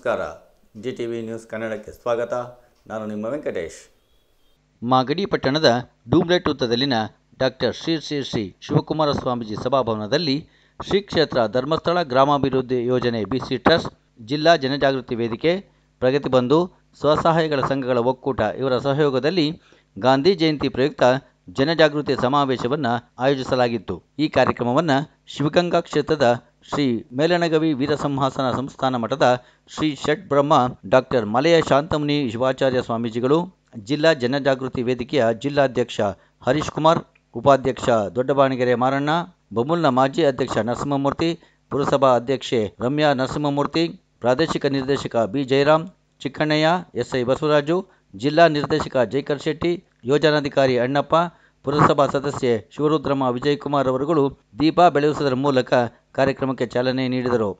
ನಮಸ್ಕಾರ. GTV news ಕನ್ನಡಕ್ಕೆ ಸ್ವಾಗತ. ನಾನು ನಿಮ್ಮ ವೆಂಕಟೇಶ್. ಮಾಗಡಿ ಪಟ್ಟಣದ ಡೂಮ್ಲೆಟ್ ವೃತ್ತದಲ್ಲಿನ ಡಾಕ್ಟರ್ ಶ್ರೀ ಶ್ರೀ ಶ್ರೀ ಶಿವಕುಮಾರ ಸ್ವಾಮೀಜಿ ಸಭಾಭವನದಲ್ಲಿ ಶ್ರೀ ಕ್ಷೇತ್ರ ಧರ್ಮಸ್ಥಳ ಗ್ರಾಮಾಭಿವೃದ್ಧಿ ಯೋಜನೆ BC ಟ್ರಸ್ಟ್, ಜಿಲ್ಲಾ ಜನಜಾಗೃತಿ ವೇದಿಕೆ, ಪ್ರಗತಿ ಬಂಧು ಸ್ವಸಹಾಯಗಳ ಸಂಘಗಳ ಒಕ್ಕೂಟ ಇವರ ಸಹಯೋಗದಲ್ಲಿ ಗಾಂಧಿ ಜಯಂತಿ ಪ್ರಯುಕ್ತ ಜನಜಾಗೃತಿ ಸಮಾವೇಶವನ್ನು ಆಯೋಜಿಸಲಾಗಿತ್ತು. ಈ ಕಾರ್ಯಕ್ರಮವನ್ನು ಶಿವಗಂಗಾ ಕ್ಷೇತ್ರದ ಶ್ರೀ ಮೇಲಣಗವಿ ವೀರಸಿಂಹಾಸನ ಸಂಸ್ಥಾನ ಮಠದ ಶ್ರೀ ಷಟ್ ಬ್ರಹ್ಮ ಡಾಕ್ಟರ್ ಮಲೆಯ ಶಾಂತಮುನಿ ಶಿವಾಚಾರ್ಯ ಸ್ವಾಮೀಜಿಗಳು, ಜಿಲ್ಲಾ ಜನಜಾಗೃತಿ ವೇದಿಕೆಯ ಜಿಲ್ಲಾಧ್ಯಕ್ಷ ಹರೀಶ್ ಕುಮಾರ್, ಉಪಾಧ್ಯಕ್ಷ ದೊಡ್ಡಬಾಣಿಗೆರೆ ಮಾರಣ್ಣ, ಬಮೂಲ್ನ ಮಾಜಿ ಅಧ್ಯಕ್ಷ ನರಸಿಂಹಮೂರ್ತಿ, ಪುರಸಭಾ ಅಧ್ಯಕ್ಷೆ ರಮ್ಯಾ ನರಸಿಂಹಮೂರ್ತಿ, ಪ್ರಾದೇಶಿಕ ನಿರ್ದೇಶಕ ಬಿ ಜಯರಾಮ್, ಚಿಕ್ಕಣ್ಣಯ್ಯ, SI ಬಸವರಾಜು, ಜಿಲ್ಲಾ ನಿರ್ದೇಶಕ ಜೈಕರ್ ಶೆಟ್ಟಿ, ಯೋಜನಾಧಿಕಾರಿ ಅಣ್ಣಪ್ಪ, ಪುರಸಭಾ ಸದಸ್ಯೆ ಶಿವರುದ್ರಮ್ಮ ವಿಜಯಕುಮಾರ್ ಅವರುಗಳು ದೀಪ ಬೆಳಗಿಸುವುದರ ಮೂಲಕ ಕಾರ್ಯಕ್ರಮಕ್ಕೆ ಚಾಲನೆ ನೀಡಿದರು.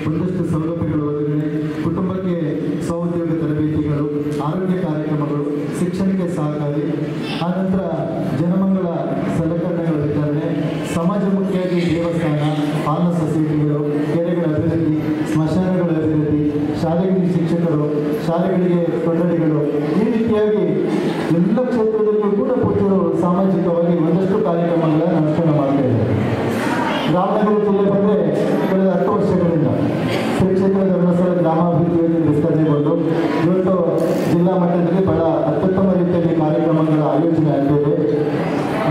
ಒಂದಷ್ಟು ಸೌಲಭ್ಯಗಳು ಒದಗಣೆ, ಕುಟುಂಬಕ್ಕೆ ಸ್ವಉದ್ಯೋಗ ತರಬೇತಿಗಳು, ಆರೋಗ್ಯ ಕಾರ್ಯಕ್ರಮಗಳು, ಶಿಕ್ಷಣಕ್ಕೆ ಸಹಕಾರಿ, ಆನಂತರ ಜನಮಂಗಳ ಸಲಕರಣೆಗಳ ವಿತರಣೆ, ಸಮಾಜಮುಖಿಯಾಗಿ ದೇವಸ್ಥಾನ, ಪಾಲನಾ ಸೊಸೈಟಿಗಳು, ಕೆರೆಗಳ ಅಭಿವೃದ್ಧಿ, ಸ್ಮಶಾನಗಳ ಅಭಿವೃದ್ಧಿ, ಶಾಲೆಗಳಿಗೆ ಶಿಕ್ಷಕರು, ಶಾಲೆಗಳಿಗೆ ಕೊಠಡಿಗಳು, ಈ ರೀತಿಯಾಗಿ ಎಲ್ಲ ಕ್ಷೇತ್ರದಲ್ಲೂ ಕೂಡ ಪುತ್ತೂರು ಸಾಮಾಜಿಕವಾಗಿ ಒಂದಷ್ಟು ಕಾರ್ಯಕ್ರಮಗಳನ್ನು ಅನುಷ್ಠಾನ ಮಾಡ್ತಾ ಇದ್ದಾರೆ. ರಾಮನಗರ ಜಿಲ್ಲೆ ಬಂದರೆ ಕಳೆದ 10 ವರ್ಷಗಳಿಂದ ಶ್ರೀ ಕ್ಷೇತ್ರ ಧರ್ಮಸ್ಥಳ ಗ್ರಾಮಾಭಿವೃದ್ಧಿ ಯೋಜನೆ ವಿಸ್ತರಣೆಗೊಂಡು ಇವತ್ತು ಜಿಲ್ಲಾ ಮಟ್ಟದಲ್ಲಿ ಬಹಳ ಅತ್ಯುತ್ತಮ ರೀತಿಯಲ್ಲಿ ಕಾರ್ಯಕ್ರಮಗಳ ಆಯೋಜನೆ ಆಗಿದೆ.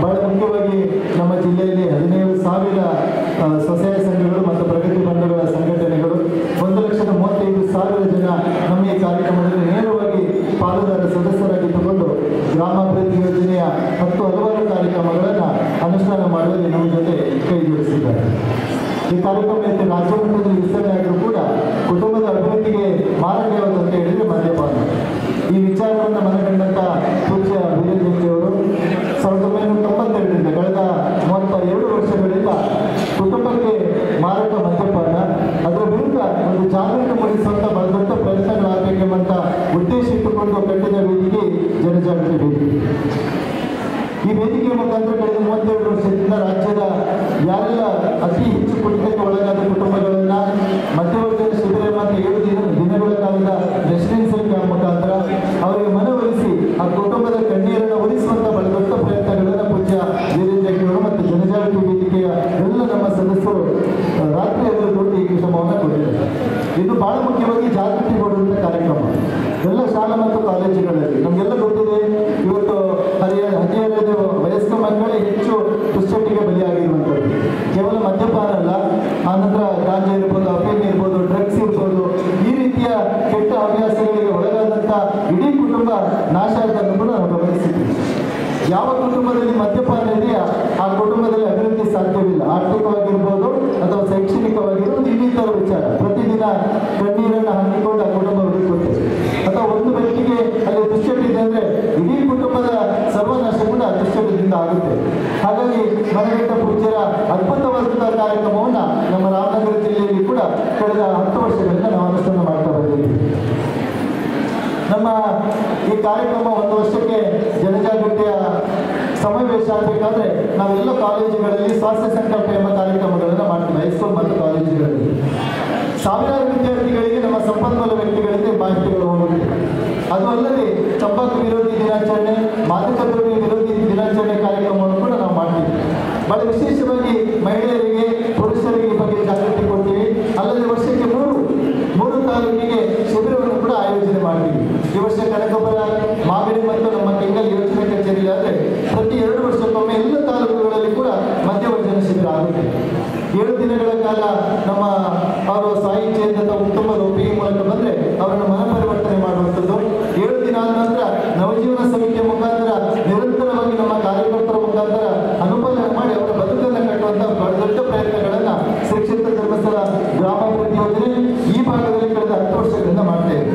ಬಹಳ ಮುಖ್ಯವಾಗಿ ನಮ್ಮ ಜಿಲ್ಲೆಯಲ್ಲಿ 15,000 ಸ್ವಸಹಾಯ ಸಂಘಗಳು ಮತ್ತು ಪ್ರಗತಿ ಬಂಧುಗಳ ಸಂಘಟನೆಗಳು 1,35,000 ಜನ ನಮ್ಮ ಈ ಕಾರ್ಯಕ್ರಮದಲ್ಲಿ ನೇರವಾಗಿ ಪಾಲುದಾರ ಸದಸ್ಯರಾಗಿಟ್ಟುಕೊಂಡು ಗ್ರಾಮಾಭಿವೃದ್ಧಿ ಯೋಜನೆಯ 10 ಹಲವಾರು ಕಾರ್ಯಕ್ರಮಗಳನ್ನು ಅನುಷ್ಠಾನ ಮಾಡುವಲ್ಲಿ ನಮ್ಮ ಜೊತೆ ಕೈ ಜೋಡಿಸಿದ್ದಾರೆ. ಜಾಗೃತಿ ಮೂಡಿಸುವಂಥ ದೊಡ್ಡ ಪ್ರಯತ್ನಗಳಾಗಬೇಕೆಂಬಂತ ಉದ್ದೇಶ ಇಟ್ಟುಕೊಂಡು ಕಟ್ಟಿದ ವೇದಿಕೆ ಜನಜಾಗೃತಿ ವೇದಿಕೆ. ಈ ವೇದಿಕೆಯ ಮುಖಾಂತರ ಕಳೆದ 32 ವರ್ಷದಿಂದ ರಾಜ್ಯದ ಯಾರೆಲ್ಲ ಅತಿ ಹೆಚ್ಚು ಕುಡಿತಕ್ಕೆ ಒಳಗಾದ ಕುಟುಂಬಗಳನ್ನ ಮಧ್ಯವರ್ಗದ ಶಿಬಿರ ಮತ್ತು 7 ದಿನಗಳ ಕಾಲದ ರೆಸಿಡೆನ್ಸಿಯಲ್ ಕ್ಯಾಂಪ್ ಮುಖಾಂತರ ಅವರಿಗೆ ಮನವೊಲಿಸಿ ಆ ಕುಟುಂಬದ ಕಣ್ಣೀರನ್ನು ಒಲಿಸುವಂತ ದೊಡ್ಡ ಪ್ರಯತ್ನಗಳನ್ನು ಪೂಜ್ಯ ವೀರೇಂದ್ರ ಮತ್ತು ಜನಜಾಗೃತಿ ವೇದಿಕೆಯ ಎಲ್ಲ ನಮ್ಮ ಸದಸ್ಯರು ರಾತ್ರಿ ದೊಡ್ಡ ಈ ಶ್ರಮವನ್ನು ಕೊಟ್ಟಿದ್ದಾರೆ. ಇದು ಬಹಳ ಮುಖ್ಯವಾಗಿ ಜಾಗೃತಿ ಕೊಡುವಂಥ ಕಾರ್ಯಕ್ರಮ ಎಲ್ಲ ಶಾಲಾ ಮತ್ತು ಕಾಲೇಜುಗಳಲ್ಲಿ. ನಮಗೆಲ್ಲ ಗೊತ್ತಿದೆ, ಇವತ್ತು ಹದಿಹರೆಯದ ವಯಸ್ಕ ಮಕ್ಕಳೇ ಹೆಚ್ಚು ದುಶ್ಚಟಕ್ಕೆ ಬಲಿಯಾಗಿರುವಂಥದ್ದು. ಕೇವಲ ಮದ್ಯಪಾನ ಅಲ್ಲ, ಆನಂತರ ಗಾಂಜಾ ಇರ್ಬೋದು, ಅಫೀಮ್ ಇರ್ಬೋದು, ಡ್ರಗ್ಸ್ ಇರ್ಬೋದು, ಈ ರೀತಿಯ ಕೆಟ್ಟ ಹವ್ಯಾಸಗಳಿಗೆ ಒಳಗಾದಂಥ ಇಡೀ ಕುಟುಂಬ ನಾಶ ಆಗೋದನ್ನು ಕೂಡ ನಾವು ಗಮನಿಸಿದ್ದೀವಿ. ಯಾವ ಕುಟುಂಬದಲ್ಲಿ ಮದ್ಯಪಾನ ಇದೆಯಾ ಆ ಕುಟುಂಬದಲ್ಲಿ ಅಭಿವೃದ್ಧಿ ಸಾಧ್ಯವಿಲ್ಲ. ಆರ್ಥಿಕವಾಗಿರ್ಬೋದು ಅಥವಾ ಶೈಕ್ಷಣಿಕವಾಗಿರ್ಬೋದು, ಇನ್ನಿತರ ವಿಚಾರ. ಪ್ರತಿದಿನ ಕಣ್ಣೀರನ್ನು ಹಾಕಿಕೊಂಡು ಆ ಕುಟುಂಬ ಬದುಕುತ್ತೆ. ಅಥವಾ ಒಂದು ವ್ಯಕ್ತಿಗೆ ಅಲ್ಲಿ ದುಶ್ಚಟ ಇದೆ ಅಂದರೆ ಇಡೀ ಕುಟುಂಬದ ಸರ್ವನಾಶ ಕೂಡ ದುಶ್ಚಟದಿಂದ ಆಗುತ್ತೆ. ಹಾಗಾಗಿ ಮನಗಂಡ ಪೂಜ್ಯರ ಅದ್ಭುತವಾದಂತಹ ಕಾರ್ಯಕ್ರಮವನ್ನು ನಮ್ಮ ರಾಮನಗರ ಜಿಲ್ಲೆಯಲ್ಲಿ ಕೂಡ ಕಳೆದ 10 ವರ್ಷಗಳಿಂದ ನಾವು ಅನುಷ್ಠಾನ ಮಾಡ್ತಾ ಬಂದಿದ್ದೀವಿ. ನಮ್ಮ ಈ ಕಾರ್ಯಕ್ರಮ 1 ವರ್ಷಕ್ಕೆ ಜನಜಾಗೃತಿಯ ಸಮಾವೇಶ ಆಗಬೇಕಾದ್ರೆ ನಾವೆಲ್ಲ ಕಾಲೇಜುಗಳಲ್ಲಿ ಸ್ವಾಸ್ಥ್ಯ ಸಂಕಲ್ಪ ಎಂಬ ಕಾರ್ಯಕ್ರಮಗಳನ್ನು ಮಾಡ್ತೀವಿ. ಹೈಸ್ಕೂಲ್ ಮತ್ತು ಕಾಲೇಜುಗಳಲ್ಲಿ ಸಾವಿರಾರು ವಿದ್ಯಾರ್ಥಿಗಳಿಗೆ ನಮ್ಮ ಸಂಪನ್ಮೂಲ ವ್ಯಕ್ತಿಗಳಿಗೆ ಮಾಹಿತಿಗಳು ಹೋಗುತ್ತೆ. ಅದು ಅಲ್ಲದೆ ತಂಬಾಕು ವಿರೋಧಿ ದಿನಾಚರಣೆ, ಮಾದಕ ದ್ರವ್ಯ ವಿರೋಧಿ ದಿನಾಚರಣೆ ಕಾರ್ಯಕ್ರಮವನ್ನು ಕೂಡ ನಾವು ಮಾಡ್ತೀವಿ. ಬಹಳ ವಿಶೇಷವಾಗಿ ಮಹಿಳೆಯರಿಗೆ, ಪುರುಷರಿಗೆ ಈ ಬಗ್ಗೆ ಜಾಗೃತಿ ಕೊಡ್ತೀವಿ. ಅಲ್ಲದೆ ವರ್ಷಕ್ಕೆ 3 ತಾಲೂಕಿಗೆ ಶಿಬಿರವನ್ನು ಕೂಡ ಆಯೋಜನೆ ಮಾಡ್ತೀವಿ. ಈ ವರ್ಷ ಕನಕಪುರ, ಮಾಗಡಿ ಮತ್ತು ನಮ್ಮ ಕೆಂಗಲ್ ಯೋಜನೆ ಕಚೇರಿ ಆದರೆ ಪ್ರತಿ 2 ವರ್ಷಕ್ಕೊಮ್ಮೆ ಎಲ್ಲ ತಾಲೂಕುಗಳಲ್ಲಿ ಕೂಡ ಮಧ್ಯವರ್ಜನ ಶಿಬಿರ ಆಗುತ್ತೆ. 7 ದಿನಗಳ ಕಾಲ ನಮ್ಮ ಅವರು ಸಾಹಿತ್ಯದ ಉತ್ತಮ ರೂಪಿ ಮೂಲಕ ಬಂದರೆ ಅವರನ್ನು ಮನಪರಿವರ್ತನೆ ಮಾಡುವಂಥದ್ದು. 7 ದಿನ ಆದ ನಂತರ ನವಜೀವನ ಸಮಿತಿಯ ಮುಖಾಂತರ ನಿರಂತರವಾಗಿ ನಮ್ಮ ಕಾರ್ಯಕರ್ತರ ಮುಖಾಂತರ ಅನುಪಾಲನೆ ಮಾಡಿ ಅವರ ಬದುಕನ್ನು ಕಟ್ಟುವಂಥ ದೊಡ್ಡ ಪ್ರಯತ್ನಗಳನ್ನು ಶ್ರೀ ಕ್ಷೇತ್ರ ಧರ್ಮಸ್ಥಳ ಗ್ರಾಮಾಭಿವೃದ್ಧಿ ಯೋಜನೆ ಈ ಭಾಗದಲ್ಲಿ ಕಳೆದ 10 ವರ್ಷಗಳಿಂದ ಮಾಡ್ತಾ ಇದೆ.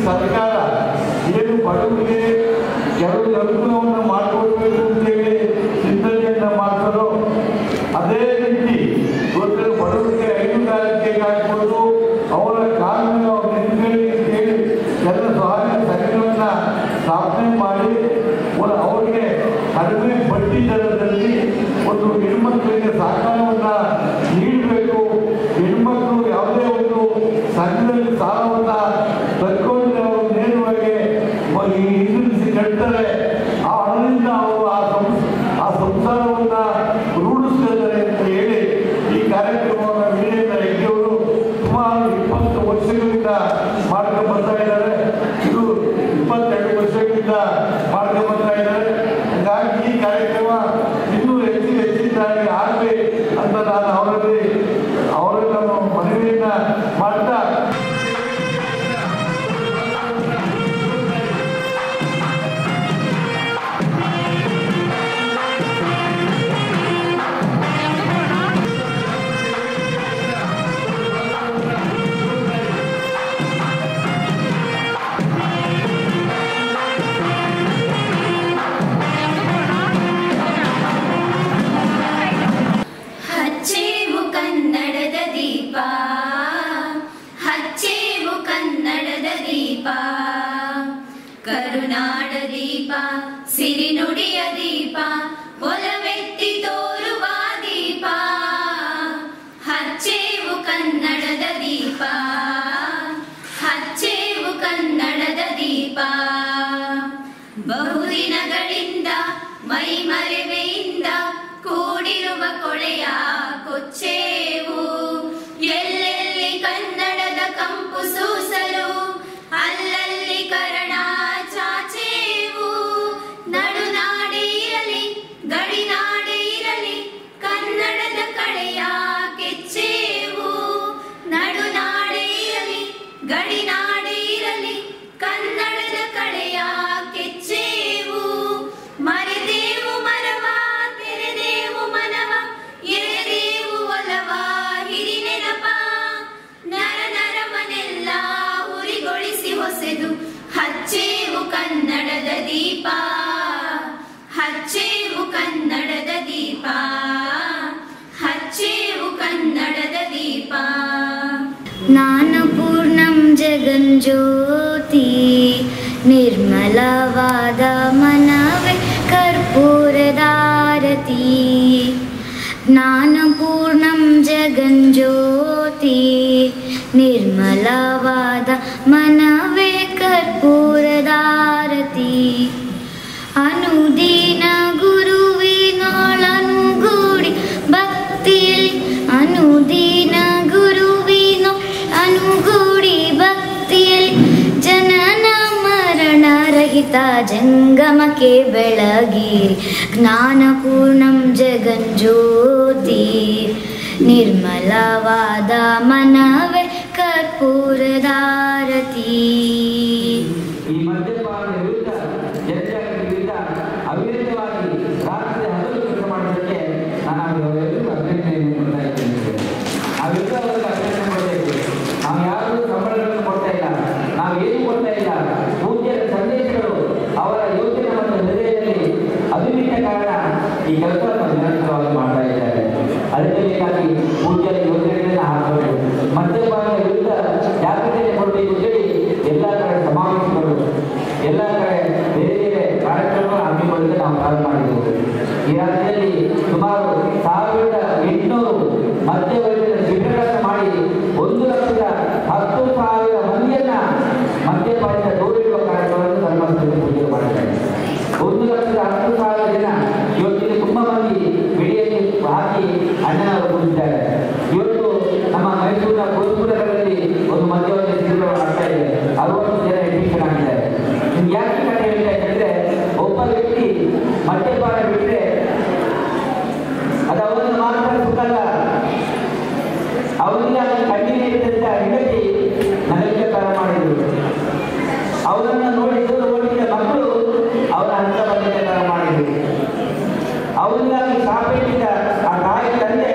ಸರ್ಕಾರ ಏನು ಬಡವರಿಗೆ ಕೆಲವು ಅನುಕೂಲವನ್ನು ಮಾಡಿಕೊಡ್ಬೇಕು ಅಂತೇಳಿ ಚಿಂತನೆಯನ್ನು ಮಾಡ್ತಾರೋ ಅದೇ ರೀತಿ ಇವತ್ತು ಬಡವರಿಗೆ ಹೈನುಗಾರಿಕೆಗಾಗ್ಬೋದು ಅವರ ಕಾನೂನು ಅಂತೇಳಿ ಎಲ್ಲ ಸಹಾಯ ಸಂಘಗಳನ್ನು ಸ್ಥಾಪನೆ ಮಾಡಿ ಅವರಿಗೆ ಕಡಿಮೆ ಬಡ್ಡಿ ದರದಲ್ಲಿ ಒಂದು ಹೆಣ್ಮಕ್ಳಿಗೆ ಸಹಕಾರವನ್ನು ನೀಡಬೇಕು. ಹೆಣ್ಮಕ್ಳು ಯಾವುದೇ ಒಂದು ಸಂಘದಲ್ಲಿ ಸಾಲವನ್ನು ತಕ್ಕೊಂಡು ಅವರು ನೇರವಾಗಿ ಹಿಂದಿರಿಸಿ ಕಟ್ತಾರೆ. ಆ ಹಣದಿಂದ ಅವರು ಆ ಸಂಸಾರವನ್ನು ನಡುನಾಡ ದೀಪ ಸಿರಿನುಡಿಯ ದೀಪ ಒಲವೆತ್ತಿ ತೋರುವ ದೀಪ ಹಚ್ಚೇವು ಕನ್ನಡದ ದೀಪ ಹಚ್ಚೇವು ಕನ್ನಡದ ದೀಪ ಬಹುದಿನಗಳಿಂದ ಮೈಮರೆವೆಯಿಂದ ಕೂಡಿರುವ ಕೊಳೆಯ ಕೊಚ್ಚೇವು ಎಲ್ಲೆಲ್ಲಿ ಕನ್ನಡದ ಕಂಪು ಸೂಸಲು ಅಲ್ಲಲ್ಲಿ ಕರಣ ಚಾಚೇವು ನಡುನಾಡೆ ಇರಲಿ ಗಡಿನಾಡೆ ಇರಲಿ ಕನ್ನಡದ ಕಳೆಯ ಕೆಚ್ಚೇವು ನಡುನಾಡೆ ಇರಲಿ ಗಡಿನಾಡೆ ಇರಲಿ ಕನ್ನಡದ ಕಳೆಯ ಕೆಚ್ಚೇವು ಮರೆದೇವು ಮರವ ತೆರೆದೇವು ಮನವ ಎರೆದೇವು ಒಲವ ಹಿರಿ ನೆನಪ ನರ ನರವನೆಲ್ಲ ಉರಿಗೊಳಿಸಿ ಹೊಸೆದು ಹಚ್ಚೇವು ಕನ್ನಡದ ದೀಪ ಹಚ್ಚೇವು ಕನ್ನಡದ ದೀಪ ಹಚ್ಚೇವು ಕನ್ನಡದ ದೀಪ ಜ್ಞಾನಪೂರ್ಣಂ ಜಗಜ್ಯೋತಿ ನಿರ್ಮಲವಾದ ಮನವೇ ಕರ್ಪೂರದಾರತಿ ಜ್ಞಾನಪೂರ್ಣಂ ಜಗಜ್ಯೋತಿ ನಿರ್ಮಲವಾದ ಮನವೇ ಕರ್ಪೂರದಾರತಿ ಅನುದಿನ ಗುರುವಿನೊಳನುಗೂಡಿ ಭಕ್ತಿಯಲ್ಲಿ ಅನುದಿನ ಗುರುವಿನೊ ಅನುಗೂಡಿ ಭಕ್ತಿಯಲ್ಲಿ ಜನನ ಮರಣ ರಹಿತ ಜಂಗಮಕ್ಕೆ ಬೆಳಗಿರಿ ಜ್ಞಾನಪೂರ್ಣಂ ಜಗಜ್ಯೋತಿ ನಿರ್ಮಲವಾದ ಮನವೇ ಕರ್ಪೂರದಾರತಿ. ಈ ಮದ್ಯಪಾನದ ವಿರುದ್ಧ ಜನಜಾಗೃತಿ ವಿರುದ್ಧ ಅವಿರತವಾಗಿ ರಾತ್ರಿ ಹಗಲು ಕೆಲಸ ಮಾಡೋದಕ್ಕೆ ನಾನು ಅವರೆಲ್ಲರಿಗೂ ಅಭಿನಂದನೆಯನ್ನು ಕೊಡ್ತಾ ಇದ್ದೇನೆ. ಆ ವಿರುದ್ಧ ಅವರಿಗೆ ಅಭಿನಂದನೆ ಕೊಡಬೇಕು. ನಾವು ಯಾರೂ ಸಂಬಳಗಳನ್ನು ಕೊಡ್ತಾ ಇಲ್ಲ, ನಾವು ಏನು ಕೊಡ್ತಾ ಇಲ್ಲ. ಪೂಜ್ಯರ ಸಂದೇಶಗಳು ಅವರ ಯೋಚನೆ ಮತ್ತು ಹೃದಯದಲ್ಲಿ ಅಭಿಮಿತ ಕಾರಣ ಈ ಕೆಲಸವನ್ನು ನಿರಂತರವಾಗಿ ಮಾಡ್ತಾ ಇದ್ದಾರೆ. ಅದಕ್ಕೆ ಬೇಕಾಗಿ ಪೂಜ್ಯರ ಯೋಜನೆಗಳನ್ನು ಹಾಕಬೇಕು. ಮದ್ಯಪಾನದ ವಿರುದ್ಧ ಜಾಗೃತಿಯನ್ನು ಕೊಡಬೇಕು ಅಂತೇಳಿ ಎಲ್ಲ ಕಡೆ ಸಮಾವೇಶಗಳು, ಎಲ್ಲ ಕಡೆ ಬೇರೆ ಬೇರೆ ಕಾರ್ಯಕ್ರಮ ಹಮ್ಮಿಕೊಳ್ಳಲು ನಾವು ಪ್ರಾರಂಭ ಮಾಡಿದ್ದೇವೆ. ಈ ರಾಜ್ಯದಲ್ಲಿ ಸುಮಾರು 1800 ಮಧ್ಯವರ್ಗದ ಶಿಬಿರಗಳನ್ನು ಮಾಡಿ 1,10,000 ಮಂದಿಯನ್ನ ಮದ್ಯಪಾನದ ದೂರಿಡುವ ಕಾರ್ಯಕ್ರಮವನ್ನು ಧರ್ಮಸ್ಥಳದಲ್ಲಿ ಪೂಜೆ ಮಾಡಿದ್ದಾರೆ. 1,10,000 ಜನ ಇವತ್ತಿನ ತುಂಬ ಮಂದಿ ಬಿಡಿಯಲ್ಲಿ ಹಾಕಿ ಅಣ್ಣನವರು ಕುಡಿದಿದ್ದಾರೆ. ಇವತ್ತು ನಮ್ಮ ಮೈಸೂರಿನ ಗೋಸ್ಪುರಗಳಲ್ಲಿ ಒಂದು ಮಧ್ಯವರ್ಗ ಶಿಬಿರ ಆಗ್ತಾ ಇದೆ. 60 ಜನ ಅಡ್ಮಿಷನ್ ಆಗಿದ್ದಾರೆ. ನಿಮ್ಗೆ ಯಾಕೆ ಕಥೆ ಹೇಳ್ತಾ ಇದ್ದಂದ್ರೆ, ಒಬ್ಬ ವ್ಯಕ್ತಿ ಮದ್ಯಪಾನ ಬಿಟ್ಟರೆ ಅದು ಅವರನ್ನು ಮಾತ್ರ ಸುಖಲ್ಲ, ಅವರಿಗೆ ಅದನ್ನು ಕಣ್ಣಿನಿದ್ದಂತ ಹೆಂಡತಿ ನನಗೆ ಕಾಲ ಮಾಡಿದರು. ಅವರನ್ನು ನೋಡಿದ ಮಕ್ಕಳು ಅವರ ಹಂತ ಬಂದಿದ್ದ ಕಾಲ ಮಾಡಿದರು. ಅವರಿಗಾಗಿ ಶಾಪೆಟ್ಟಿದ್ದ ಆ ತಾಯಿ ತಂದೆ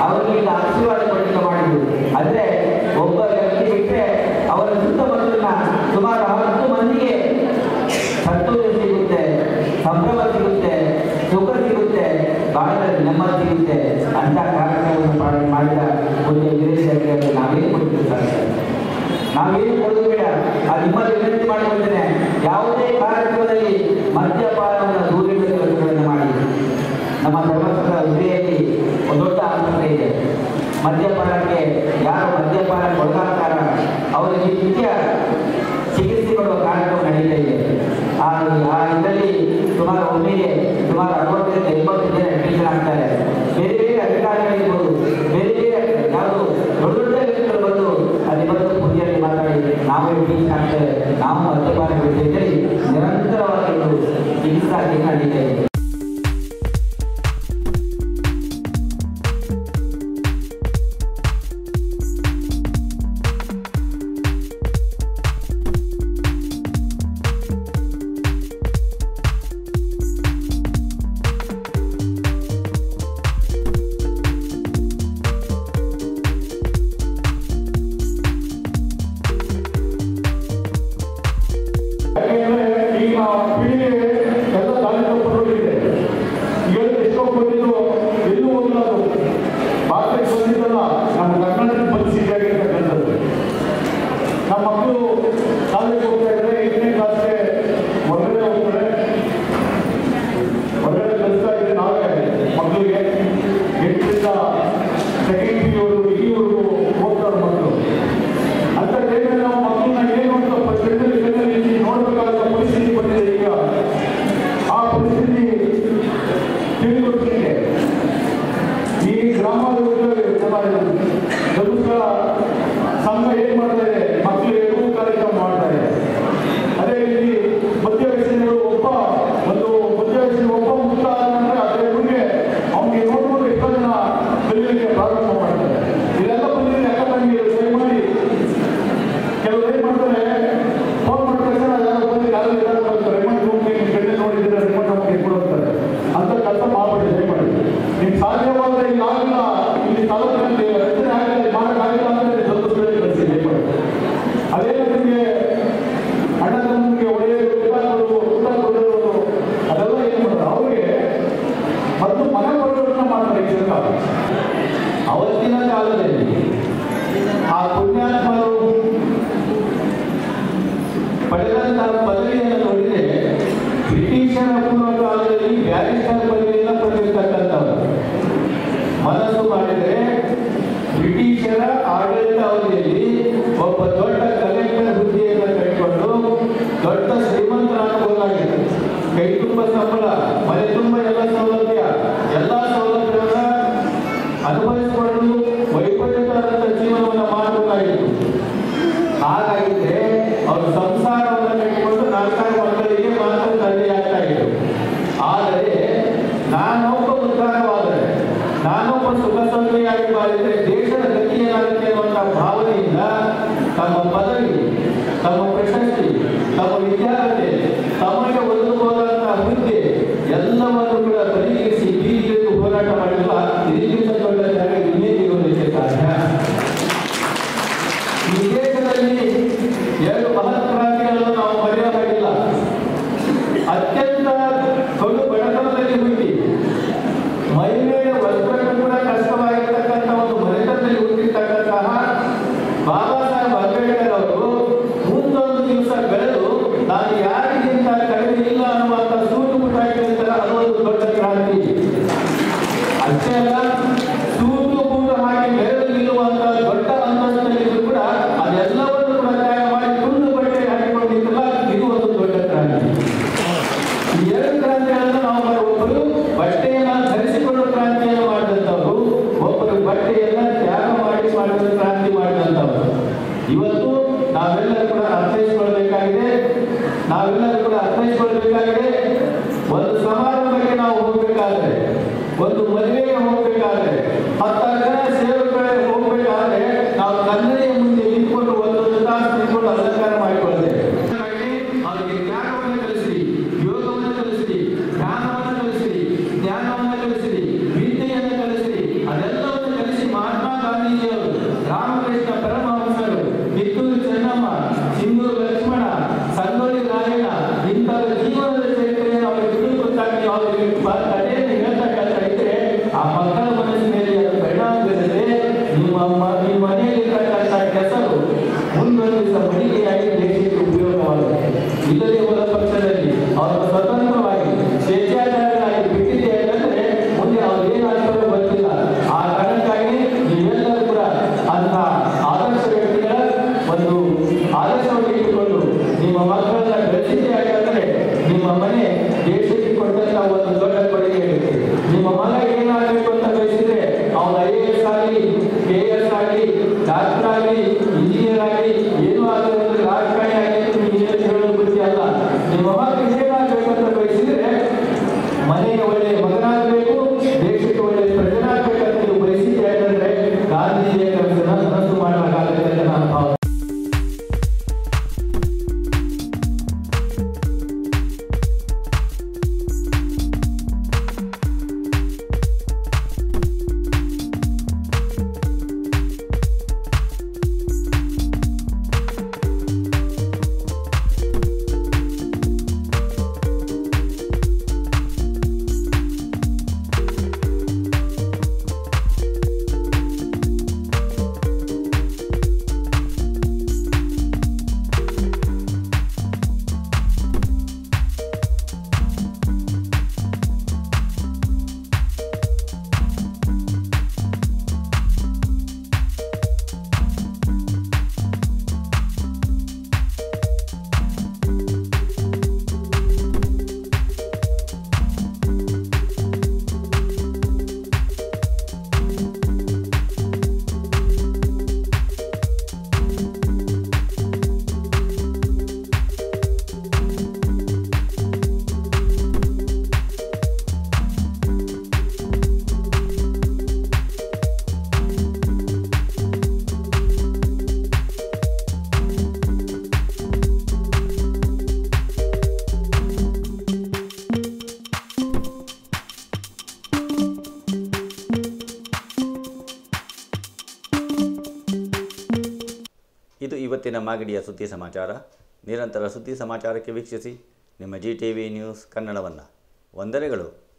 ಅವರಿಗೆ ಆಶೀರ್ವಾದ ಕೊಡಲಿಕ್ಕೆ ಮಾಡಿದರು. ಅಂದರೆ ಒಬ್ಬ ವ್ಯಕ್ತಿ ಬಿಟ್ಟರೆ ಅವರ ಸುತ್ತಮುತ್ತಲಿನ ಸುಮಾರು 10 ಮಂದಿಗೆ ಸಂತೋಷ ಸಿಗುತ್ತೆ, ಸಂಭ್ರಮ ಸಿಗುತ್ತೆ, ಸುಖ ಸಿಗುತ್ತೆ, ಬಾಳದಲ್ಲಿ ನೆಮ್ಮದಿ ಸಿಗುತ್ತೆ ಅಂತ ಕಾರ್ಯಕ್ರಮವನ್ನು ಮಾಡಿದ ಒಂದು ವಿದೇಶಕ್ಕೆ ನಾವೇನು ಕೊಟ್ಟಿರ್ತಾರೆ, ನಾವೇನು ಕೊಡೋದು ಬೇಡ. ಅದು ನಿಮ್ಮಲ್ಲಿ ವಿನಂತಿ ಮಾಡಿಕೊಳ್ತೇನೆ, ಯಾವುದೇ ಕಾರ್ಯಕ್ರಮದಲ್ಲಿ ಮದ್ಯಪಾನವನ್ನು ದೂರಿಡುವ ಕೆಲಸಗಳನ್ನು ಮಾಡಿ. ನಮ್ಮ ಧರ್ಮಸ್ಥಳ ಹೃದಯದಲ್ಲಿ ಒಂದು ದೊಡ್ಡ ಆಸ್ಪತ್ರೆ ಇದೆ. ಮದ್ಯಪಾನಕ್ಕೆ ಯಾರು ಮದ್ಯಪಾನಕ್ಕೆ ಒಳಗಾಗ್ತಾರ ಅವರಿಗೆ ನಿತ್ಯ ಚಿಕಿತ್ಸೆ ಕೊಡುವ ಕಾರ್ಯಕ್ರಮ ನಡೀತಾ ಇದೆ. ಆ ಇದರಲ್ಲಿ ಸುಮಾರು ಒಮ್ಮೆಗೆ ಸುಮಾರು 60-80 ಜನ ಅಡ್ಮಿಷನ್ ಆಗ್ತಾರೆ. ಬೇರೆ ಬೇರೆ ಅಧಿಕಾರಿಗಳಿರ್ಬೋದು, ಬೇರೆ ಬೇರೆ ಯಾವುದು ದೊಡ್ಡ ದೊಡ್ಡ ವ್ಯಕ್ತಿಗಳು ಬಂದು ಅಲ್ಲಿ ಬಂದು ಪೂಜೆಯಲ್ಲಿ ಮಾತಾಡಿ ನಾವು ಅಡ್ಮಿಷನ್ ಆಗ್ತೇವೆ, ನಾವು ಮದ್ಯಪಾನ ಬಿಡ್ತೇವೆ, ನಿರಂತರವಾಗಿ ಚಿಕಿತ್ಸಾ ನಡೀತಾ ಇದೆ. ಸಮಾಜ ಧರ್ಮಸ್ಥಳ ಸಂಘ ಏನ್ ಮಾಡ್ತಾ ಇದೆ, ಮಕ್ಕಳಿಗೆ ಕಾರ್ಯಕ್ರಮ ಮಾಡ್ತಾ ಇದೆ. ಅದೇ ರೀತಿ ಮಧ್ಯ ವಯಸ್ಸಿನ ಒಬ್ಬ ಮುಕ್ತ ಅಂದ್ರೆ ಅದೇ ಹುಡುಗೆ ಅವನಿಗೆ ನೋಡ್ಕೊಂಡು ಎಷ್ಟೋ ಜನ ಕಲಿಯಲಿಕ್ಕೆ ಪ್ರಾರಂಭ ಮಾಡ್ತಾರೆ. ಇದೆಲ್ಲ ಬಂದಿದೆ ಅಕ್ಕ ತಂಗಿ ದಯಮಾಡಿ ಕೆಲವರು ಏನ್ ಮಾಡ್ತಾರೆ, ಫೋನ್ ಮಾಡಿದ ತಕ್ಷಣ ಯಾರು ಬಂದು ಯಾರು ಬರ್ತಾರೆ, ರಿಮೋಟ್ ಗಂಟೆ ನೋಡಿದ್ರೆ ರಿಮೋಟ್ ನಮಗೆ ಕೊಡ್ತಾರೆ ಅಂತ ಕೆಲಸ ಮಾಡ್ಬಿಡಿ ದಯಮಾಡಿ. ನಿಮ್ಗೆ ಸಾಧ್ಯವಾದ್ರೆ ಈಗ ಆಗಿಲ್ಲ, ಇಲ್ಲಿ ತಾಲೂಕಿನಲ್ಲಿ ರಚನೆ ಆಗಲಿ ಮಾಡೋಕ್ಕಾಗಿಲ್ಲ ಅಂದ್ರೆ ಸ್ವಲ್ಪ ಸುಳ್ಳು ಕಳಿಸಿ ದಯಮಾಡಿ. ಅದೇ ನಿಮಗೆ ಅಣ್ಣ ತಮ್ಮನಿಗೆ ಒಳ್ಳೆಯ ಊಟ ಕೊಡೋದು ಅದೆಲ್ಲ ಏನು ಮಾಡೋದು ಅವ್ರಿಗೆ ಮತ್ತು ಮನೆ ಕೊಡೋದನ್ನ ಮಾಡ್ತಾರೆ ಈ ಸರ್ಕಾರ. ಅವತ್ತಿನ ಕಾಲದಲ್ಲಿ ಆ ಪುಣ್ಯಾತ್ಮರು ಪಡೆದಂತಹ ಪದವಿಯನ್ನು ನೋಡಿದರೆ ಬ್ರಿಟಿಷರ ಪೂರ್ವ ಕಾಲದಲ್ಲಿ ಬ್ಯಾರಿಸ್ಟರ್ ಪದವಿಯನ್ನು ಪಡೆದಿರ್ತಕ್ಕಂಥವ್ರು. ಮನಸ್ಸು ಮಾಡಿದರೆ ಬ್ರಿಟಿಷರ ಆಡಳಿತ ಅವಧಿಯಲ್ಲಿ ಒಬ್ಬ ದೊಡ್ಡ ಕಲೆಕ್ಟರ್ ಹುದ್ದೆಯನ್ನು ಕಟ್ಟಿಕೊಂಡು ದೊಡ್ಡ ಶ್ರೀಮಂತರಾಗಬಹುದಾಗಿದೆ. ಕೈ ತುಂಬ ಸಂಬಳ, ಮನೆ ತುಂಬ ಎಲ್ಲ ಸೌಲಭ್ಯ, ಎಲ್ಲ ಸೌಲಭ್ಯವನ್ನು ಅನುಭವಿಸಿಕೊಂಡು ವೈಪರೀತ್ಯವಾದಂಥ ಜೀವನವನ್ನು ಮಾಡಬೇಕಾಗಿತ್ತು. ಹಾಗಾಗಿದ್ರೆ ಅವರು ಸಂಸಾರವನ್ನು ಕಟ್ಟಿಕೊಂಡು 4 ಮಕ್ಕಳಿಗೆ ಮಾತ್ರ ತಂದೆಯಾಗ್ತಾ ಇದ್ರು. ಆದರೆ ನಾನೊಬ್ಬ ಉದ್ಧಾರವಾದರೆ, ನಾನೊಬ್ಬ ಸುಖ ಸಂಖ್ಯೆಯಾಗಿ ಬಾಳಿದರೆ ದೇಶದ ಗತಿ ಏನಾಗುತ್ತೆ ಅನ್ನುವಂಥ ಭಾವನೆಯಿಂದ ತಮ್ಮ ಪದವಿ, ತಮ್ಮ ಪ್ರಶಸ್ತಿ, ತಮ್ಮ ವಿದ್ಯಾರ್ಥಿ, ತಮಗೆ ಒದಗಬಹುದಾದಂತಹ ಹುದ್ದೆ ಎಲ್ಲವನ್ನು ಕೂಡ ಪರಿಹರಿಸಿ ಬೀದಿಗೆ ಹೋರಾಟ ಮಾಡಿರುವ ಇದಕ್ಕಿಂತ ದೊಡ್ಡ ಜಾಗ ಇನ್ನೇನು ಇರುವುದಕ್ಕೆ ಸಾಧ್ಯ? ಈ ದೇಶದಲ್ಲಿ 2 ಮಹತ್ ಕ್ರಾಂತಿಗಳನ್ನು ನಾವು ಮರೆಯಲಾಗಿಲ್ಲ. ಅತ್ಯಂತ ಕಡು ಬಡತನದಲ್ಲಿ ಹುಟ್ಟಿ ಮಹಿಳೆಯ ವಸ್ತ್ರಕ್ಕೂ ಕೂಡ ಕಷ್ಟವಾಗಿರ್ತಕ್ಕಂಥ ಒಂದು ಮನೆತನದಲ್ಲಿ ಹುಟ್ಟಿರ್ತಕ್ಕಂತಹ ಬಾಬಾ ಸಾಹೇಬ್ ಅಂಬೇಡ್ಕರ್ ಅವರು ಮುಂದೊಂದು ದಿವಸ ಬೆಳೆದು ನಾನು ಯಾರಿಗಿಂತ ಕಡಿಮೆ ಇಲ್ಲ ಅನ್ನುವಂಥ ಸೂಟು ಮುಟ್ಟಾಗಿರ್ತಾರೆ. ಅದೊಂದು ದೊಡ್ಡ ಕ್ರಾಂತಿ. ಅಷ್ಟೇ ಅಲ್ಲ, ಸೂಟು ಬೂಟು ಹಾಕಿ ಬೆಳೆದು ನಿಲ್ಲುವಂತ ದೊಡ್ಡ ಅಂತಸ್ತಿನಲ್ಲಿದ್ದು ಕೂಡ ಅದೆಲ್ಲವನ್ನು ಕೂಡ ತ್ಯಾಗ ಮಾಡಿ ತುಂಡು ಬಟ್ಟೆ ಹಾಕಿಕೊಂಡಿದ್ದಲ್ಲ, ಇದು ಒಂದು ದೊಡ್ಡ ಕ್ರಾಂತಿ. ಈ 2 ಕ್ರಾಂತಿಗಳನ್ನು ನಾವು ಒಬ್ಬರು ಬಟ್ಟೆಯನ್ನು ಧರಿಸಿಕೊಂಡು ಕ್ರಾಂತಿಯನ್ನು ಮಾಡಿದಂಥವ್ರು, ಒಬ್ಬರು ಬಟ್ಟೆಯನ್ನು ತ್ಯಾಗ ಮಾಡಿ ಮಾಡಿದ ಕ್ರಾಂತಿ ಮಾಡಿದಂಥವ್ರು. ಇವತ್ತು ನಾವೆಲ್ಲರೂ ಕೂಡ ಅರ್ಥೈಸಿಕೊಳ್ಳಬೇಕಾಗಿದೆ. ಒಂದು ಸಮಾರಂಭಕ್ಕೆ ನಾವು ಹೋಗಬೇಕಾದ್ರೆ, ಒಂದು ಮದುವೆಗೆ ಹೋಗಬೇಕಾದ್ರೆ, 10 ಜನ ಸೇವಕರಿಗೆ ಹೋಗಬೇಕಾದ್ರೆ ನಾವು ಕನ್ನಡಿಯ ಮುಂದೆ ನಿಂತ್ಕೊಂಡು ಒಂದೊಂದು ತಾಸು ನಿಂತ್ಕೊಂಡು ಅಲಂಕಾರ ಮಾಡಿಕೊಳ್ಳದೆ ಅವರಿಗೆ ಜ್ಞಾನವನ್ನು ಕಲಿಸಿರಿ, ಯೋಗವನ್ನು ಕಲಿಸಿರಿ, ಧ್ಯಾನವನ್ನು ಕಲಿಸಿರಿ, ಜ್ಞಾನವನ್ನು ಕಲಿಸಿರಿ, ವಿದ್ಯೆಯನ್ನು ಕಲಿಸಿರಿ. ಅದೆಲ್ಲವನ್ನು ಕಲಿಸಿ ಮಹಾತ್ಮ ಗಾಂಧೀಜಿಯವರು, ರಾಮಕೃಷ್ಣ ಪರಮಹಂಸರು, ಕಿತ್ತೂರು ಚೆನ್ನಮ್ಮ, ಸಿಂಧೂರು ಲಕ್ಷ್ಮಣ, ಸಂಗೊಳ್ಳಿ ರಾಯಣ್ಣ ಇಂಥವರ ಜೀವನದ ಚರಿತ್ರೆಯನ್ನು ಅವರಿಗೆ ಗೊತ್ತಾಗಿ ಅವರಿಗೆ ತಡೆಯನ್ನು ಹೇಳ್ತಕ್ಕಂಥ ಇದ್ರೆ ಆ ಮಕ್ಕಳ ಮನಸ್ಸಿನಲ್ಲಿ ಅದು ಪರಿಣಾಮ ಬೀರದೆ ನಿಮ್ಮ ಇದು ಇವತ್ತಿನ ಮಾಗಡಿಯ ಸುದ್ದಿ ಸಮಾಚಾರ. ನಿರಂತರ ಸುದ್ದಿ ಸಮಾಚಾರಕ್ಕೆ ವೀಕ್ಷಿಸಿ ನಿಮ್ಮ GTV ನ್ಯೂಸ್ ಕನ್ನಡವನ್ನು. ವಂದನೆಗಳು.